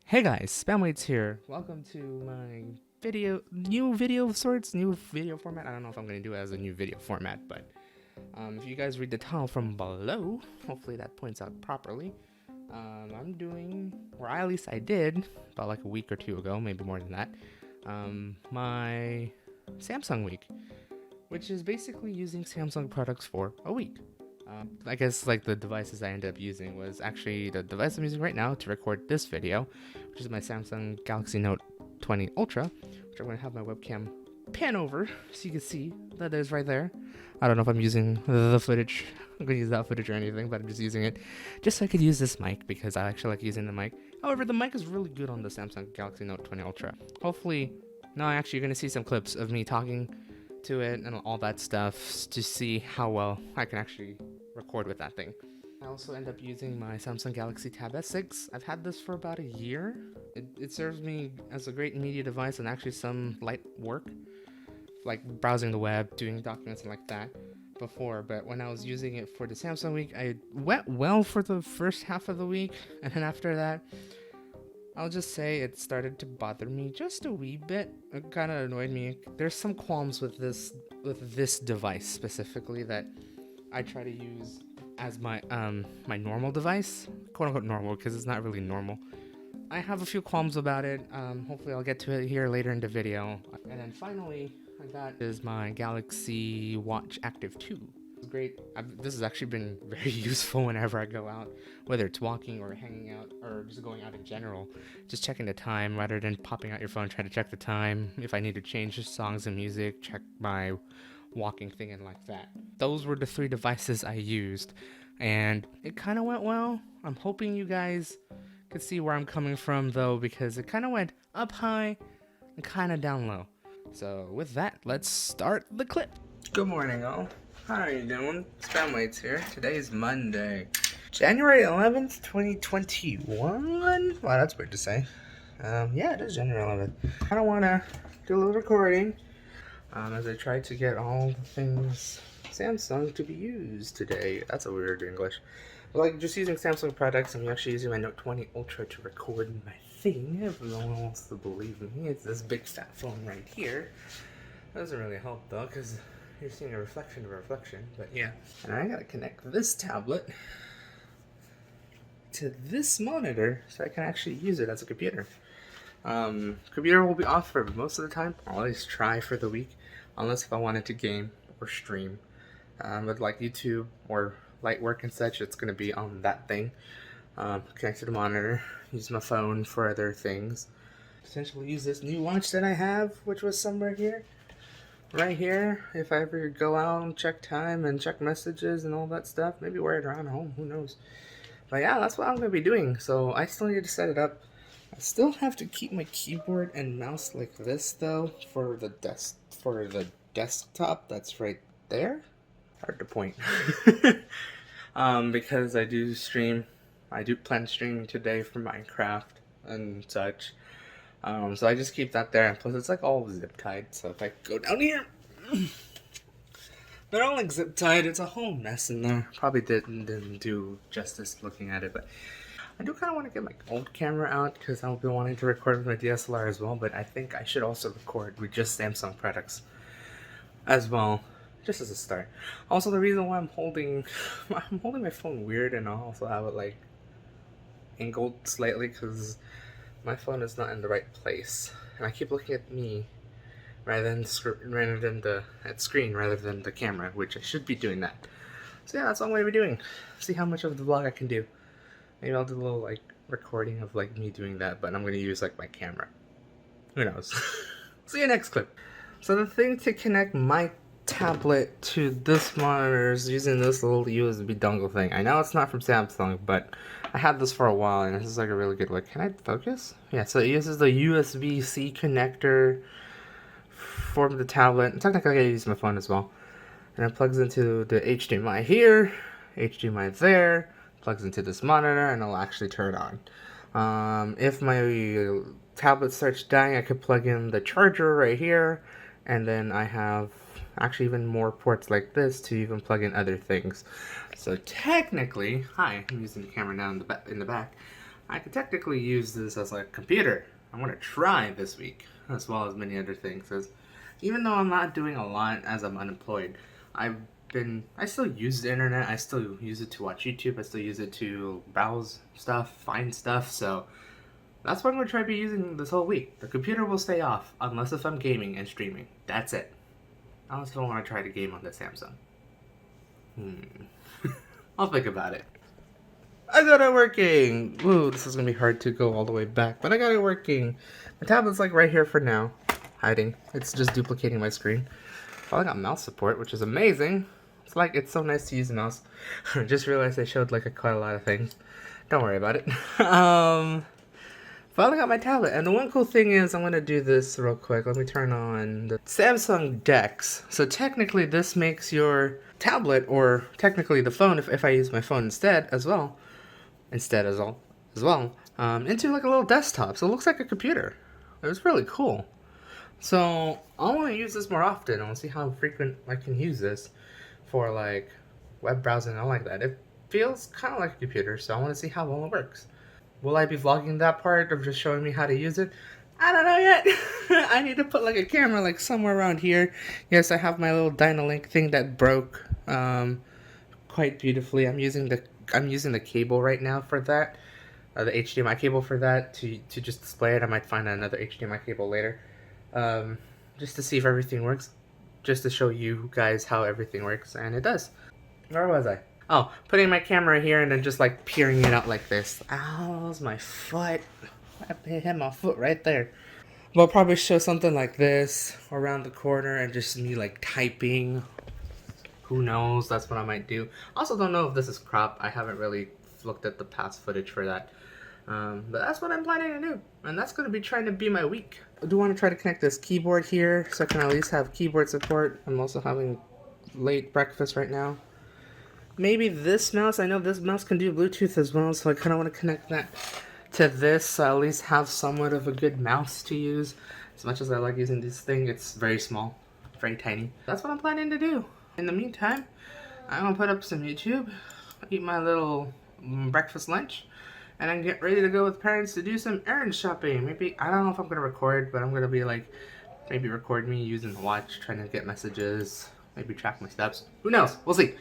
Hey guys, Spamwaits here. Welcome to my new video of sorts, new video format. I don't know if I'm going to do it as a new video format, but if you guys read the title from below, hopefully that points out properly. I'm doing, or at least I did, about like a week or two ago, maybe more than that, my Samsung week, which is basically using Samsung products for a week. I guess like the devices I ended up using was actually the device I'm using right now to record this video, which is my Samsung Galaxy Note 20 Ultra, which I'm going to have my webcam pan over so you can see that is right there. I don't know if I'm using the footage, I'm going to use that footage or anything, but I'm just using it just so I could use this mic because I actually like using the mic. However, the mic is really good on the Samsung Galaxy Note 20 Ultra. Hopefully, no, actually you're going to see some clips of me talking to it and all that stuff to see how well I can actually record with that thing. I also end up using my Samsung Galaxy Tab S6. I've had this for about a year. It serves me as a great media device and actually some light work, like browsing the web, doing documents and like that before. But when I was using it for the Samsung week, I went well for the first half of the week, and then after that, I'll just say it started to bother me just a wee bit. It kind of annoyed me. There's some qualms with this device specifically that I try to use as my my normal device, quote unquote normal, because it's not really normal. I have a few qualms about it. Hopefully I'll get to it here later in the video. And then finally, I got is my Galaxy Watch Active 2. It's great. This has actually been very useful whenever I go out, whether it's walking or hanging out or just going out in general. Just checking the time rather than popping out your phone trying to check the time. If I need to change songs and music, check my walking thing and like that. Those were the three devices I used, and it kind of went well. I'm hoping you guys could see where I'm coming from though, because it kind of went up high and kind of down low. So with that, let's start the clip. Good morning all. How are you doing? Spamwaits here. Today is Monday, January 11th, 2021. Wow, that's weird to say. Yeah, it is January 11th. I don't want to do a little recording as I try to get all the things Samsung to be used today. That's a weird English. Like just using Samsung products, I'm actually using my Note 20 Ultra to record my thing. If no one wants to believe me, it's this big fat phone right here. Doesn't really help though, because you're seeing a reflection of a reflection, but yeah. And I gotta connect this tablet to this monitor so I can actually use it as a computer. Computer will be off for most of the time. I'll always try for the week, unless if I wanted to game or stream. With like YouTube or light work and such, it's gonna be on that thing. Connect to the monitor, use my phone for other things. Potentially use this new watch that I have, which was somewhere here. Right here, if I ever go out and check time and check messages and all that stuff, maybe wear it around home, who knows. But yeah, that's what I'm going to be doing, so I still need to set it up. I still have to keep my keyboard and mouse like this though, for the desktop that's right there. Hard to point. Because I do plan streaming today for Minecraft and such. So I just keep that there, and plus it's like all zip tied, so if I go down here, they're all like zip tied. It's a whole mess in there. Probably didn't do justice looking at it, but I do kind of want to get my old camera out because I'll be wanting to record with my DSLR as well, but I think I should also record with just Samsung products as well, just as a start. Also, the reason why I'm holding my phone weird, and I'll also have it like angled slightly because my phone is not in the right place, and I keep looking at me rather than the screen rather than the camera, which I should be doing that. So yeah, that's all I'm going to be doing. See how much of the vlog I can do. Maybe I'll do a little like recording of like me doing that, but I'm going to use like my camera. Who knows? See you next clip. So the thing to connect my tablet to this monitor is using this little USB dongle thing. I know it's not from Samsung, but I had this for a while, and this is like a really good way. Can I focus? Yeah, so it uses the USB-C connector for the tablet. And technically I use my phone as well. And it plugs into the HDMI here, HDMI there, plugs into this monitor, and it'll actually turn on. If my tablet starts dying, I could plug in the charger right here, and then I have actually even more ports like this to even plug in other things. So technically, hi, I'm using the camera now in the back. I could technically use this as like a computer. I'm gonna try this week, as well as many other things. As even though I'm not doing a lot as I'm unemployed, I still use the internet. I still use it to watch YouTube. I still use it to browse stuff, find stuff. So that's what I'm gonna try to be using this whole week. The computer will stay off unless if I'm gaming and streaming. That's it. I also don't want to try to game on the Samsung. I'll think about it. I got it working! Ooh, this is gonna be hard to go all the way back, but I got it working. My tablet's like right here for now, hiding. It's just duplicating my screen. Well, I got mouse support, which is amazing. It's so nice to use a mouse. Just realized I showed like quite a lot of things. Don't worry about it. Finally got my tablet, and the one cool thing is I'm gonna do this real quick. Let me turn on the Samsung DeX. So technically, this makes your tablet, or technically the phone, if I use my phone instead as well, into like a little desktop. So it looks like a computer. It was really cool. So I want to use this more often. I want to see how frequent I can use this for like web browsing and all like that. It feels kind of like a computer, so I want to see how well it works. Will I be vlogging that part of just showing me how to use it? I don't know yet. I need to put like a camera like somewhere around here. Yes, I have my little Dynalink thing that broke quite beautifully. I'm using the cable right now for that, the HDMI cable for that to just display it. I might find another HDMI cable later, just to see if everything works, just to show you guys how everything works, and it does. Where was I? Oh, putting my camera here and then just like peering it out like this. Ow, that was my foot. I hit my foot right there. We'll probably show something like this around the corner and just me like typing. Who knows? That's what I might do. Also don't know if this is cropped. I haven't really looked at the past footage for that. But that's what I'm planning to do. And that's going to be trying to be my week. I do want to try to connect this keyboard here so I can at least have keyboard support. I'm also having late breakfast right now. Maybe this mouse, I know this mouse can do Bluetooth as well, so I kind of want to connect that to this, so I at least have somewhat of a good mouse to use. As much as I like using this thing, it's very small, very tiny. That's what I'm planning to do. In the meantime, I'm going to put up some YouTube, eat my little breakfast lunch, and then get ready to go with parents to do some errand shopping. Maybe, I don't know if I'm going to record, but I'm going to be like, maybe record me using the watch, trying to get messages, maybe track my steps. Who knows? We'll see.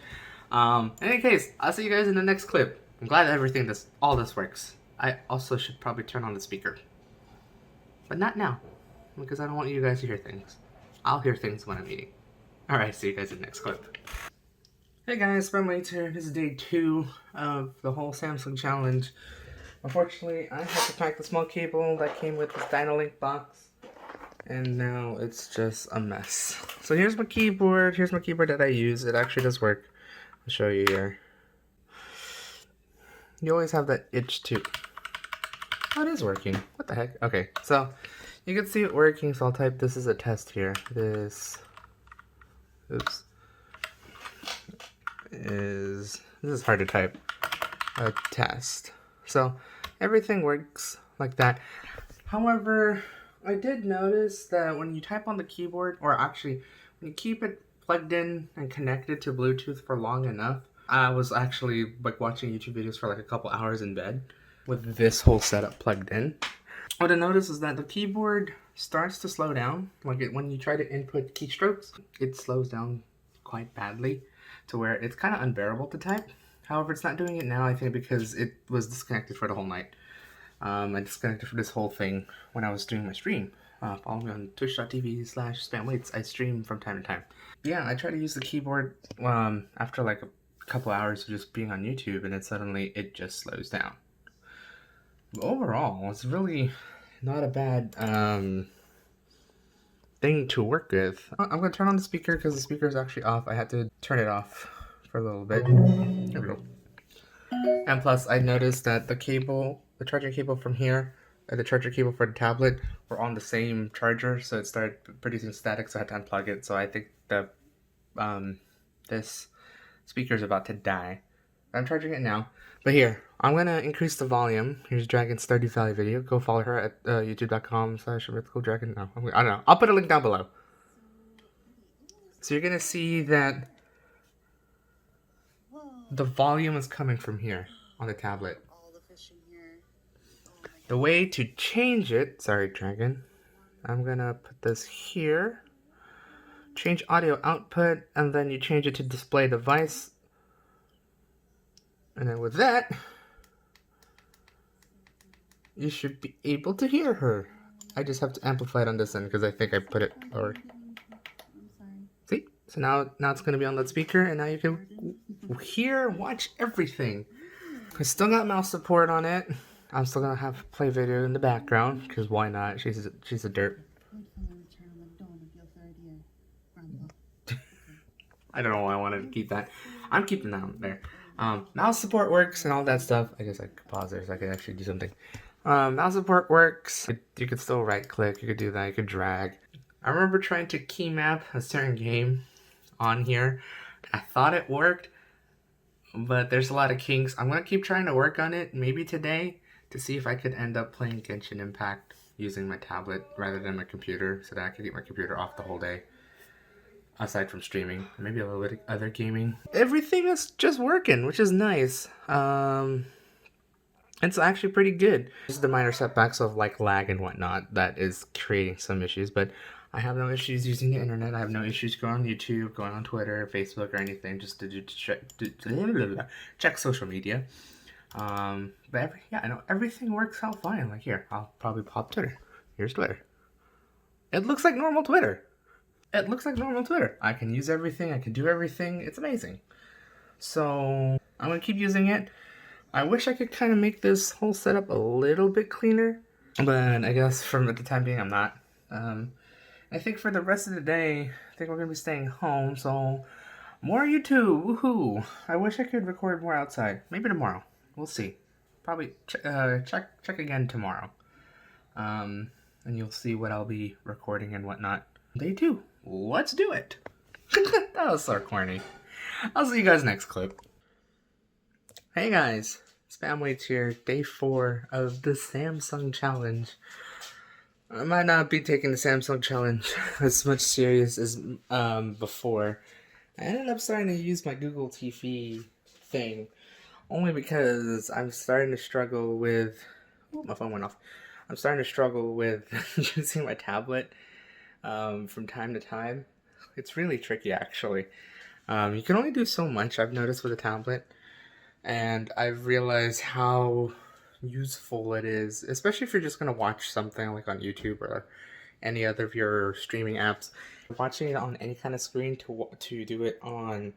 In any case, I'll see you guys in the next clip. I'm glad that all this works. I also should probably turn on the speaker. But not now, because I don't want you guys to hear things. I'll hear things when I'm eating. Alright, see you guys in the next clip. Hey guys, Spamlates here. This is day 2 of the whole Samsung challenge. Unfortunately, I had to pack the small cable that came with this Dynalink box. And now it's just a mess. So here's my keyboard. Here's my keyboard that I use. It actually does work. I'll show you here. You always have that itch too. Oh, it is working. What the heck? Okay, so you can see it working, so I'll type this as a test here. This is hard to type. A test. So everything works like that. However, I did notice that when you type on the keyboard, or actually when you keep it plugged in and connected to Bluetooth for long enough, I was actually like watching YouTube videos for like a couple hours in bed with this whole setup plugged in. What I noticed is that the keyboard starts to slow down. When you try to input keystrokes, it slows down quite badly to where it's kind of unbearable to type. However, it's not doing it now, I think, because it was disconnected for the whole night. I disconnected for this whole thing when I was doing my stream. Follow me on twitch.tv/spamwaits. I stream from time to time. Yeah, I try to use the keyboard after like a couple hours of just being on YouTube, and then suddenly it just slows down. But overall, it's really not a bad thing to work with. I'm going to turn on the speaker because the speaker is actually off. I had to turn it off for a little bit. There we go. And plus, I noticed that the charging cable from here, and the charger cable for the tablet were on the same charger, so it started producing static, so I had to unplug it. So I think the this speaker is about to die. I'm charging it now. But here, I'm going to increase the volume. Here's Dragon's 30 Valley video. Go follow her at youtube.com/mythicaldragon. No, I don't know. I'll put a link down below. So you're going to see that the volume is coming from here on the tablet. All the fish in here. The way to change it, sorry Dragon, I'm gonna put this here. Change audio output, and then you change it to display device. And then with that, you should be able to hear her. I just have to amplify it on this end because I think I put it or see? So now it's gonna be on that speaker, and now you can hear, watch everything. I still got mouse support on it. I'm still gonna have play video in the background because why not? She's a derp. I don't know why I wanted to keep that. I'm keeping that on there. Mouse support works and all that stuff. I guess I could pause there so I could actually do something. Mouse support works. You could still right click. You could do that. You could drag. I remember trying to key map a certain game on here. I thought it worked, but there's a lot of kinks. I'm gonna keep trying to work on it, maybe today, to see if I could end up playing Genshin Impact using my tablet rather than my computer, so that I could get my computer off the whole day. Aside from streaming, maybe a little bit of other gaming. Everything is just working, which is nice. It's actually pretty good. Just the minor setbacks of like lag and whatnot that is creating some issues, but I have no issues using the internet. I have no issues going on YouTube, going on Twitter, Facebook, or anything, just to check social media. But I know everything works out fine. Like here, I'll probably pop Twitter. Here's Twitter. It looks like normal Twitter. I can use everything. I can do everything. It's amazing. So I'm gonna keep using it. I wish I could kind of make this whole setup a little bit cleaner, but I guess from the time being, I'm not. I think for the rest of the day, I think we're gonna be staying home. So more YouTube. Woohoo! I wish I could record more outside. Maybe tomorrow. We'll see. Probably check again tomorrow. And you'll see what I'll be recording and whatnot. Day 2. Let's do it. That was so corny. I'll see you guys next clip. Hey guys, Spamwaits here. Day 4 of the Samsung challenge. I might not be taking the Samsung challenge as much serious as before. I ended up starting to use my Google TV thing only because I'm starting to struggle with. Oh, my phone went off. I'm starting to struggle with using my tablet. From time to time. It's really tricky, actually. You can only do so much, I've noticed, with a tablet, and I've realized how useful it is, especially if you're just going to watch something like on YouTube or any other of your streaming apps. Watching it on any kind of screen to do it on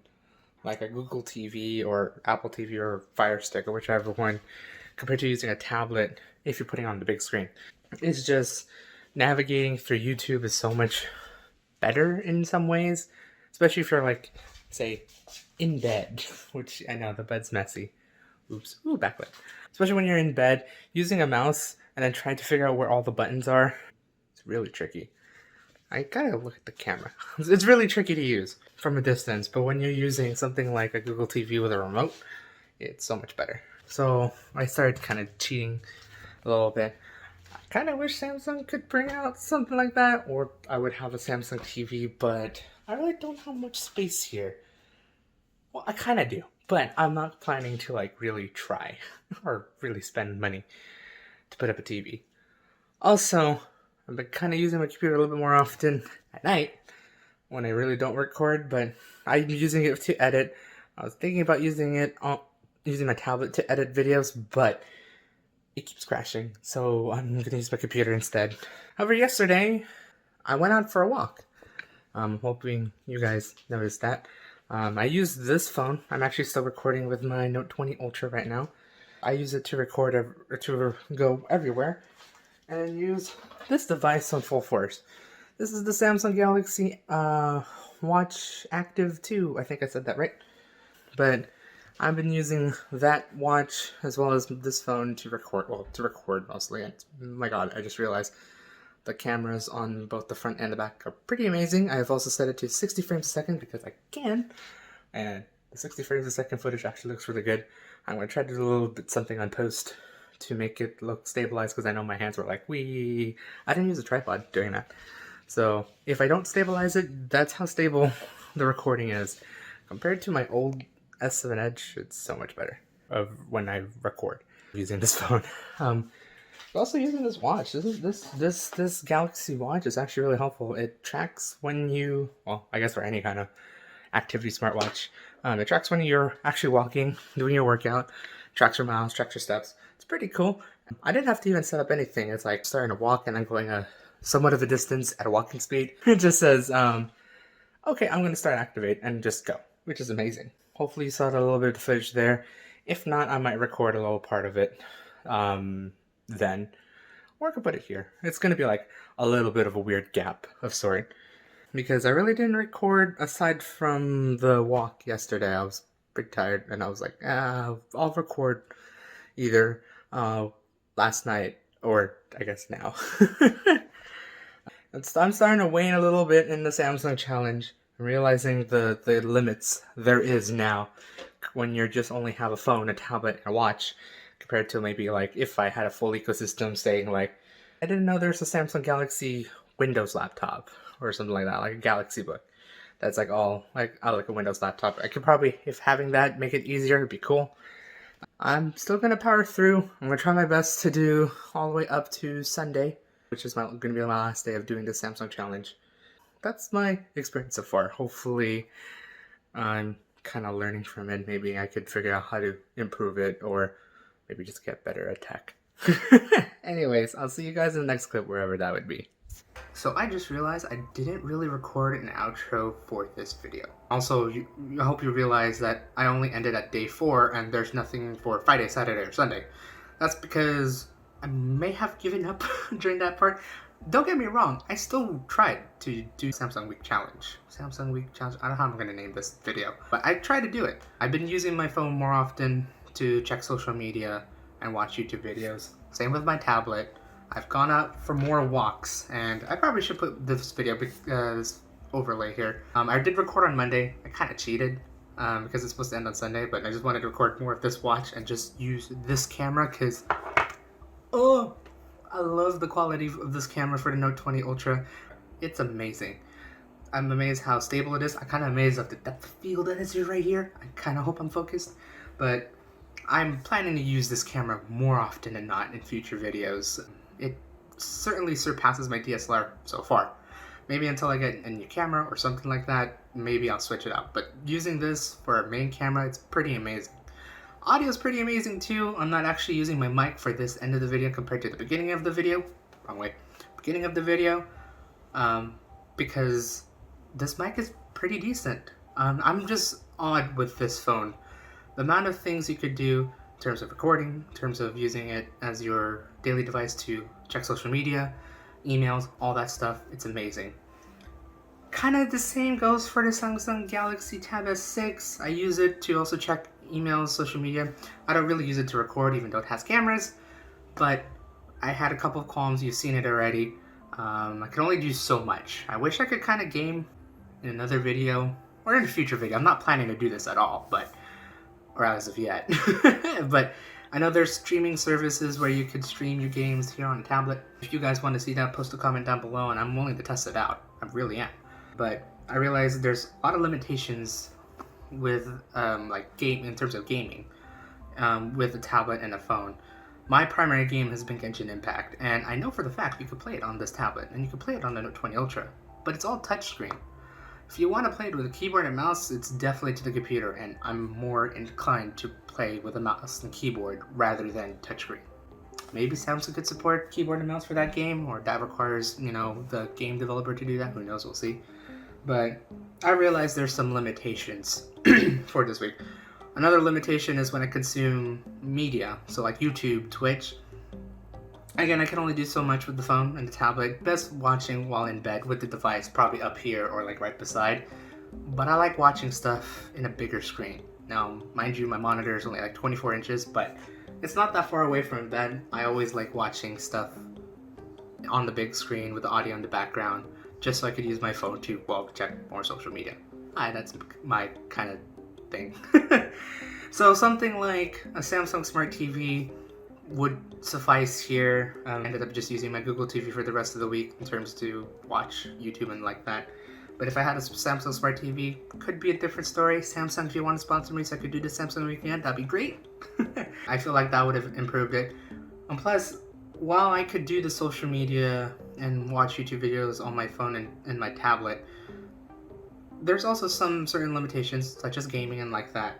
like a Google TV or Apple TV or Fire Stick or whichever one, compared to using a tablet if you're putting on the big screen. It's just navigating through YouTube is so much better in some ways, especially if you're like, say, in bed, which I know the bed's messy. Oops, ooh, backlit. Especially when you're in bed, using a mouse and then trying to figure out where all the buttons are, it's really tricky. I gotta look at the camera. It's really tricky to use from a distance, but when you're using something like a Google TV with a remote, it's so much better. So I started kind of cheating a little bit. Kind of wish Samsung could bring out something like that, or I would have a Samsung TV, but I really don't have much space here. Well, I kind of do, but I'm not planning to like really try or really spend money to put up a TV. Also, I've been kind of using my computer a little bit more often at night when I really don't record, but I'm using it to edit. I was thinking about using my tablet to edit videos, but it keeps crashing, so I'm going to use my computer instead. However, yesterday, I went out for a walk. I'm hoping you guys noticed that. I used this phone. I'm actually still recording with my Note 20 Ultra right now. I use it to record, to go everywhere, and use this device on full force. This is the Samsung Galaxy Watch Active 2. I think I said that right. But I've been using that watch as well as this phone to record, mostly. And, oh my god, I just realized the cameras on both the front and the back are pretty amazing. I have also set it to 60 frames a second because I can, and the 60 frames a second footage actually looks really good. I'm going to try to do a little bit something on post to make it look stabilized because I know my hands were like, wee. I didn't use a tripod doing that. So if I don't stabilize it, that's how stable the recording is. Compared to my old S7 Edge, it's so much better of when I record using this phone. Also using this watch. This Galaxy watch is actually really helpful. It tracks when you, well, I guess for any kind of activity smartwatch. It tracks when you're actually walking, doing your workout, tracks your miles, tracks your steps. It's pretty cool. I didn't have to even set up anything. It's like starting to walk and I'm going a somewhat of a distance at a walking speed. It just says, okay, I'm going to start activate and just go, which is amazing. Hopefully you saw a little bit of the footage there. If not, I might record a little part of it then. Or I could put it here. It's going to be like a little bit of a weird gap of sort. Because I really didn't record aside from the walk yesterday. I was pretty tired and I was like, I'll record either last night or I guess now. I'm starting to wane a little bit in the Samsung challenge. I'm realizing the limits there is now when you just only have a phone, a tablet, and a watch, compared to maybe like if I had a full ecosystem saying like, I didn't know there's a Samsung Galaxy Windows laptop or something like that, like a Galaxy Book. That's like all, like, I like a Windows laptop. I could probably, if having that, make it easier, it'd be cool. I'm still gonna power through. I'm gonna try my best to do all the way up to Sunday, which is gonna be my last day of doing the Samsung challenge. That's my experience so far. Hopefully, I'm kind of learning from it. Maybe I could figure out how to improve it, or maybe just get better at tech. Anyways, I'll see you guys in the next clip, wherever that would be. So I just realized I didn't really record an outro for this video. Also, I hope you realize that I only ended at day 4 and there's nothing for Friday, Saturday, or Sunday. That's because I may have given up during that part. Don't get me wrong, I still tried to do Samsung Week Challenge. Samsung Week Challenge, I don't know how I'm going to name this video, but I tried to do it. I've been using my phone more often to check social media and watch YouTube videos. Same with my tablet. I've gone out for more walks, and I probably should put this video, this overlay here. I did record on Monday. I kind of cheated because it's supposed to end on Sunday, but I just wanted to record more of this watch and just use this camera because, oh, I love the quality of this camera for the Note 20 Ultra. It's amazing. I'm amazed how stable it is. I'm kind of amazed at the depth of field that is right here. I kind of hope I'm focused, but I'm planning to use this camera more often than not in future videos. It certainly surpasses my DSLR so far. Maybe until I get a new camera or something like that, maybe I'll switch it out. But using this for a main camera, it's pretty amazing. Audio is pretty amazing too. I'm not actually using my mic for this end of the video compared to the beginning of the video. Wrong way. Beginning of the video. Because this mic is pretty decent. I'm just awed with this phone. The amount of things you could do in terms of recording, in terms of using it as your daily device to check social media, emails, all that stuff, it's amazing. Kind of the same goes for the Samsung Galaxy Tab S6. I use it to also check emails, social media. I don't really use it to record even though it has cameras, but I had a couple of qualms, you've seen it already. I can only do so much. I wish I could kind of game in another video, or in a future video. I'm not planning to do this at all, but, or as of yet. But I know there's streaming services where you could stream your games here on a tablet. If you guys want to see that, post a comment down below and I'm willing to test it out. I really am. But I realize there's a lot of limitations with in terms of gaming with a tablet and a phone. My primary game has been Genshin Impact, and I know for the fact you could play it on this tablet and you could play it on the Note 20 Ultra, but it's all touchscreen. If you want to play it with a keyboard and mouse, it's definitely to the computer, and I'm more inclined to play with a mouse and keyboard rather than touchscreen. Maybe Samsung could support keyboard and mouse for that game, or that requires, the game developer to do that. Who knows, we'll see. But I realize there's some limitations for this week. Another limitation is when I consume media, so like YouTube, Twitch. Again, I can only do so much with the phone and the tablet. Best watching while in bed with the device, probably up here or like right beside. But I like watching stuff in a bigger screen. Now, mind you, my monitor is only like 24 inches, but it's not that far away from bed. I always like watching stuff on the big screen with the audio in the background, just so I could use my phone to, check more social media. That's my kind of thing. So something like a Samsung Smart TV would suffice here. I ended up just using my Google TV for the rest of the week in terms to watch YouTube and like that. But if I had a Samsung Smart TV, could be a different story. Samsung, if you want to sponsor me so I could do the Samsung weekend, that'd be great. I feel like that would have improved it. And plus, while I could do the social media and watch YouTube videos on my phone and my tablet, there's also some certain limitations, such as gaming and like that.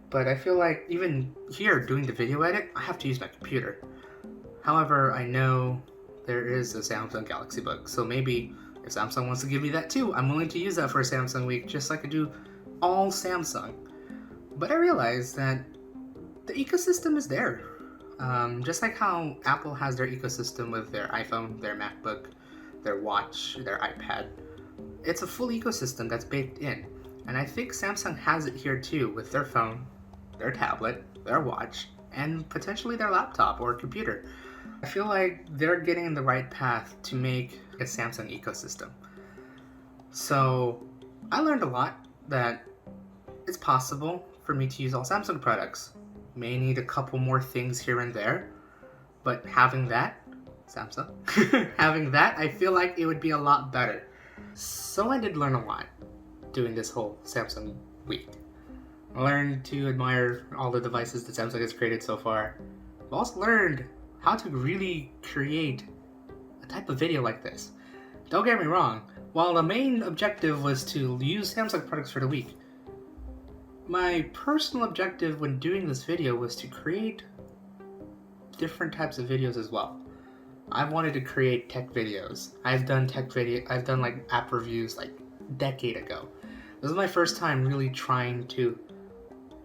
But I feel like even here, doing the video edit, I have to use my computer. However, I know there is a Samsung Galaxy Book, so maybe if Samsung wants to give me that too, I'm willing to use that for a Samsung week, just like I do all Samsung. But I realized that the ecosystem is there. Just like how Apple has their ecosystem with their iPhone, their MacBook, their watch, their iPad. It's a full ecosystem that's baked in. And I think Samsung has it here too with their phone, their tablet, their watch, and potentially their laptop or computer. I feel like they're getting in the right path to make a Samsung ecosystem. So I learned a lot that it's possible for me to use all Samsung products. May need a couple more things here and there, but having that, Samsung, having that, I feel like it would be a lot better. So I did learn a lot doing this whole Samsung week. I learned to admire all the devices that Samsung has created so far. I've also learned how to really create a type of video like this. Don't get me wrong, while the main objective was to use Samsung products for the week, my personal objective when doing this video was to create different types of videos as well. I wanted to create tech videos. I've done like app reviews like a decade ago. This is my first time really trying to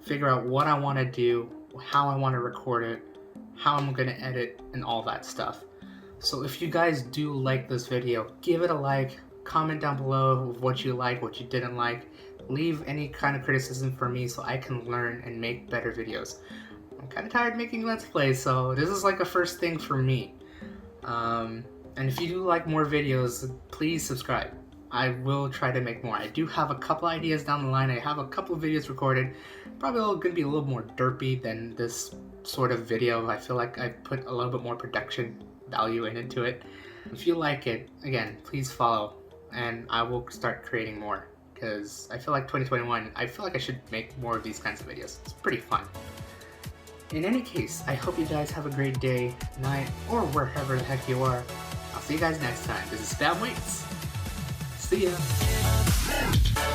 figure out what I want to do, how I want to record it, how I'm going to edit, and all that stuff. So if you guys do like this video, give it a like, comment down below what you like, what you didn't like. Leave any kind of criticism for me so I can learn and make better videos. I'm kind of tired making Let's Plays, so this is like a first thing for me. And if you do like more videos, please subscribe. I will try to make more. I do have a couple ideas down the line. I have a couple of videos recorded. Probably going to be a little more derpy than this sort of video. I feel like I put a little bit more production value into it. If you like it, again, please follow and I will start creating more. Because I feel like 2021, I feel like I should make more of these kinds of videos. It's pretty fun. In any case, I hope you guys have a great day, night, or wherever the heck you are. I'll see you guys next time. This is Spam Waits. See ya.